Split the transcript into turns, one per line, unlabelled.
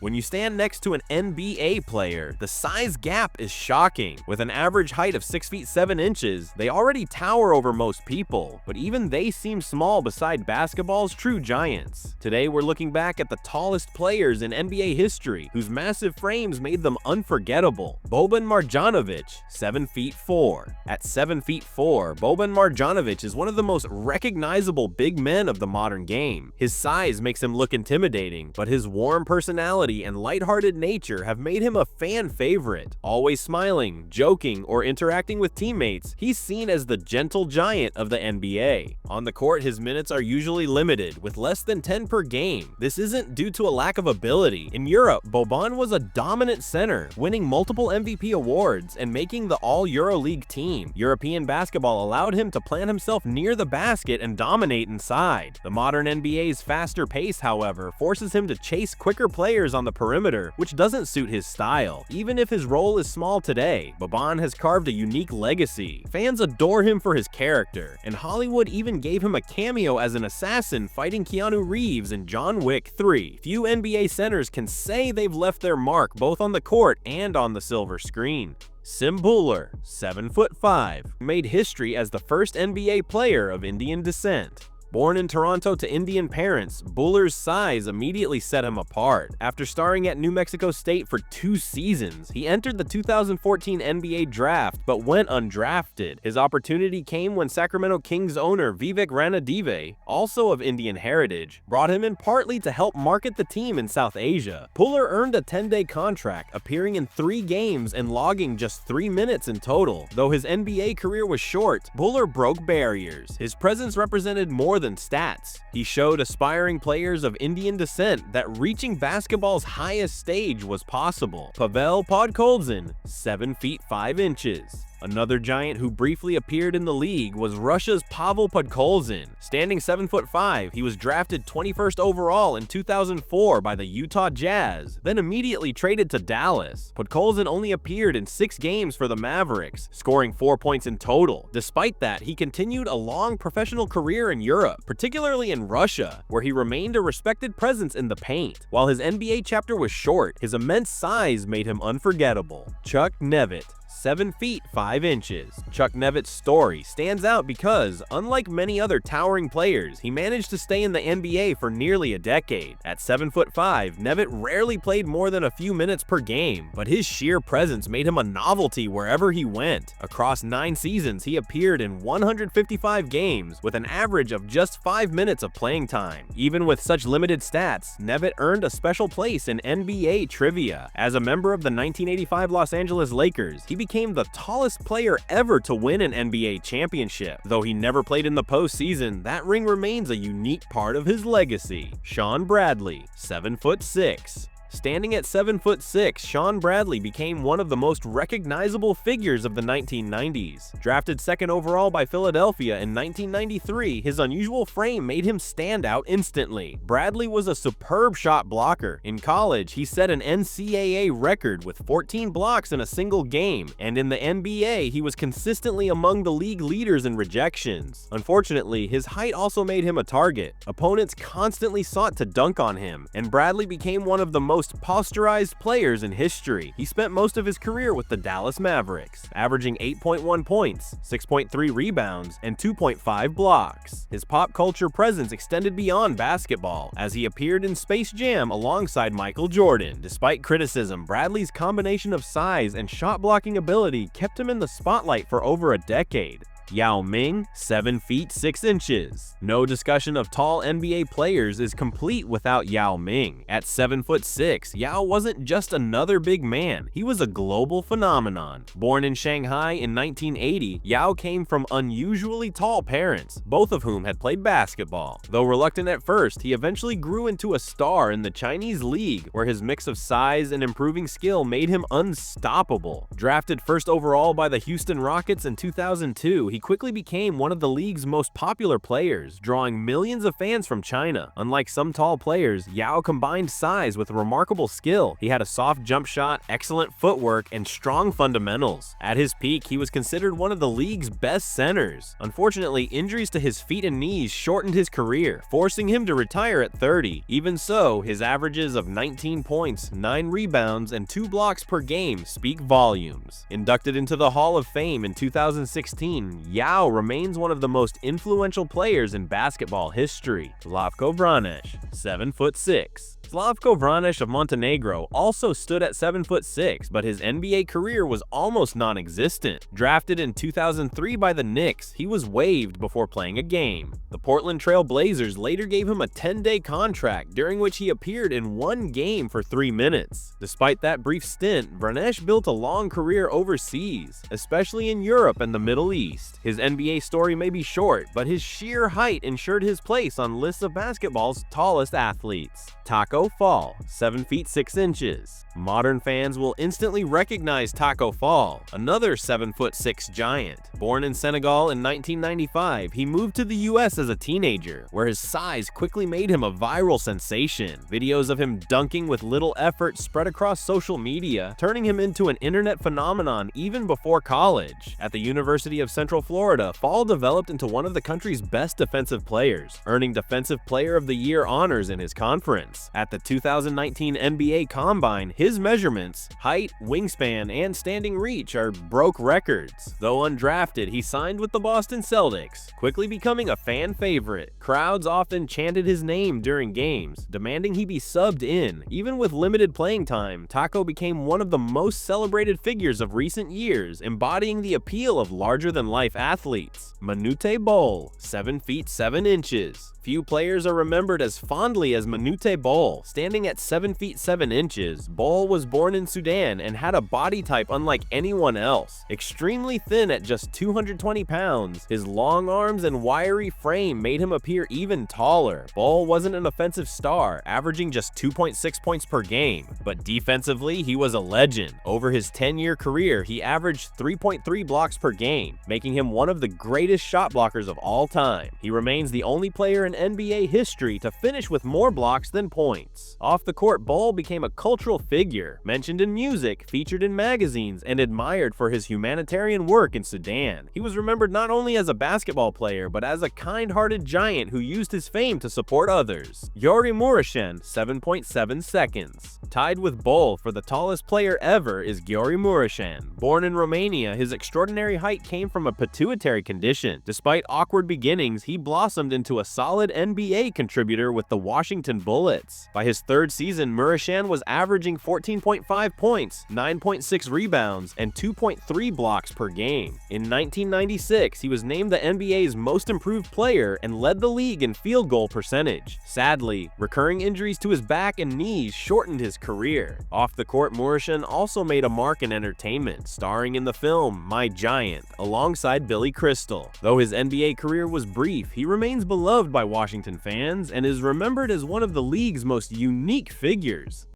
When you stand next to an NBA player, the size gap is shocking. With an average height of 6 feet 7 inches, they already tower over most people, but even they seem small beside basketball's true giants. Today we're looking back at the tallest players in NBA history, whose massive frames made them unforgettable. Boban Marjanovic, 7 feet 4. At 7 feet 4, Boban Marjanovic is one of the most recognizable big men of the modern game. His size makes him look intimidating, but his warm personality and lighthearted nature have made him a fan favorite. Always smiling, joking, or interacting with teammates, he's seen as the gentle giant of the NBA. On the court, his minutes are usually limited, with less than 10 per game. This isn't due to a lack of ability. In Europe, Boban was a dominant center, winning multiple MVP awards and making the All-EuroLeague team. European basketball allowed him to plant himself near the basket and dominate inside. The modern NBA's faster pace, however, forces him to chase quicker players on the perimeter, which doesn't suit his style. Even if his role is small today, Boban has carved a unique legacy. Fans adore him for his character, and Hollywood even gave him a cameo as an assassin fighting Keanu Reeves in John Wick 3. Few NBA centers can say they've left their mark both on the court and on the silver screen. Bhullar, 7 foot 5, made history as the first NBA player of Indian descent. Born in Toronto to Indian parents, Bhullar's size immediately set him apart. After starring at New Mexico State for 2 seasons, he entered the 2014 NBA draft but went undrafted. His opportunity came when Sacramento Kings owner Vivek Ranadive, also of Indian heritage, brought him in partly to help market the team in South Asia. Bhullar earned a 10-day contract, appearing in 3 games and logging just 3 minutes in total. Though his NBA career was short, Bhullar broke barriers. His presence represented more than stats. He showed aspiring players of Indian descent that reaching basketball's highest stage was possible. Pavel Podkolzin, 7 feet 5 inches. Another giant who briefly appeared in the league was Russia's Pavel Podkolzin. Standing 7 foot 5, he was drafted 21st overall in 2004 by the Utah Jazz, then immediately traded to Dallas. Podkolzin only appeared in 6 games for the Mavericks, scoring 4 points in total. Despite that, he continued a long professional career in Europe, particularly in Russia, where he remained a respected presence in the paint. While his NBA chapter was short, his immense size made him unforgettable. Chuck Nevitt, 7 feet 5 inches. Chuck Nevitt's story stands out because, unlike many other towering players, he managed to stay in the NBA for nearly a decade. At 7 foot 5, Nevitt rarely played more than a few minutes per game, but his sheer presence made him a novelty wherever he went. Across 9 seasons, he appeared in 155 games, with an average of just 5 minutes of playing time. Even with such limited stats, Nevitt earned a special place in NBA trivia. As a member of the 1985 Los Angeles Lakers, he became the tallest player ever to win an NBA championship. Though he never played in the postseason, that ring remains a unique part of his legacy. Shawn Bradley, 7 foot 6. Standing at 7 foot 6, Shawn Bradley became one of the most recognizable figures of the 1990s. Drafted 2nd overall by Philadelphia in 1993, his unusual frame made him stand out instantly. Bradley was a superb shot blocker. In college, he set an NCAA record with 14 blocks in a single game, and in the NBA, he was consistently among the league leaders in rejections. Unfortunately, his height also made him a target. Opponents constantly sought to dunk on him, and Bradley became one of the most posterized players in history. He spent most of his career with the Dallas Mavericks, averaging 8.1 points, 6.3 rebounds, and 2.5 blocks. His pop culture presence extended beyond basketball, as he appeared in Space Jam alongside Michael Jordan. Despite criticism, Bradley's combination of size and shot blocking ability kept him in the spotlight for over a decade. Yao Ming, 7 feet 6 inches. No discussion of tall NBA players is complete without Yao Ming. At 7 foot 6, Yao wasn't just another big man, he was a global phenomenon. Born in Shanghai in 1980, Yao came from unusually tall parents, both of whom had played basketball. Though reluctant at first, he eventually grew into a star in the Chinese league, where his mix of size and improving skill made him unstoppable. Drafted 1st overall by the Houston Rockets in 2002, he quickly became one of the league's most popular players, drawing millions of fans from China. Unlike some tall players, Yao combined size with remarkable skill. He had a soft jump shot, excellent footwork, and strong fundamentals. At his peak, he was considered one of the league's best centers. Unfortunately, injuries to his feet and knees shortened his career, forcing him to retire at 30. Even so, his averages of 19 points, 9 rebounds, and 2 blocks per game speak volumes. Inducted into the Hall of Fame in 2016, Yao remains one of the most influential players in basketball history. Slavko Vranes, 7'6". Slavko Vranes of Montenegro also stood at 7'6", but his NBA career was almost non-existent. Drafted in 2003 by the Knicks, he was waived before playing a game. The Portland Trail Blazers later gave him a 10-day contract, during which he appeared in 1 game for 3 minutes. Despite that brief stint, Vranes built a long career overseas, especially in Europe and the Middle East. His NBA story may be short, but his sheer height ensured his place on lists of basketball's tallest athletes. Tacko Fall, 7'6". Modern fans will instantly recognize Tacko Fall, another 7'6" giant. Born in Senegal in 1995, he moved to the US as a teenager, where his size quickly made him a viral sensation. Videos of him dunking with little effort spread across social media, turning him into an internet phenomenon even before college. At the University of Central Florida, Fall developed into one of the country's best defensive players, earning Defensive Player of the Year honors in his conference. At the 2019 NBA Combine, his measurements, height, wingspan, and standing reach broke records. Though undrafted, he signed with the Boston Celtics, quickly becoming a fan favorite. Crowds often chanted his name during games, demanding he be subbed in. Even with limited playing time, Tacko became one of the most celebrated figures of recent years, embodying the appeal of larger-than-life athletes. Manute Bol, 7'7". Few players are remembered as fondly as Manute Bol. Standing at 7'7". Bol was born in Sudan and had a body type unlike anyone else. Extremely thin at just 220 pounds, his long arms and wiry frame made him appear even taller. Bol wasn't an offensive star, averaging just 2.6 points per game, but defensively, he was a legend. Over his 10-year career, he averaged 3.3 blocks per game, making him one of the greatest shot blockers of all time. He remains the only player in NBA history to finish with more blocks than points. Off the court, Bol became a cultural figure, mentioned in music, featured in magazines, and admired for his humanitarian work in Sudan. He was remembered not only as a basketball player, but as a kind-hearted giant who used his fame to support others. Gheorghe Muresan, 7.7 seconds. Tied with Bol for the tallest player ever is Gheorghe Muresan. Born in Romania, his extraordinary height came from a pituitary condition. Despite awkward beginnings, he blossomed into a solid NBA contributor with the Washington Bullets. By his 3rd season, Muresan was averaging 14.5 points, 9.6 rebounds, and 2.3 blocks per game. In 1996, he was named the NBA's most improved player and led the league in field goal percentage. Sadly, recurring injuries to his back and knees shortened his career. Off the court, Muresan also made a mark in entertainment, starring in the film My Giant, alongside Billy Crystal. Though his NBA career was brief, he remains beloved by Washington fans and is remembered as one of the league's most unique figures.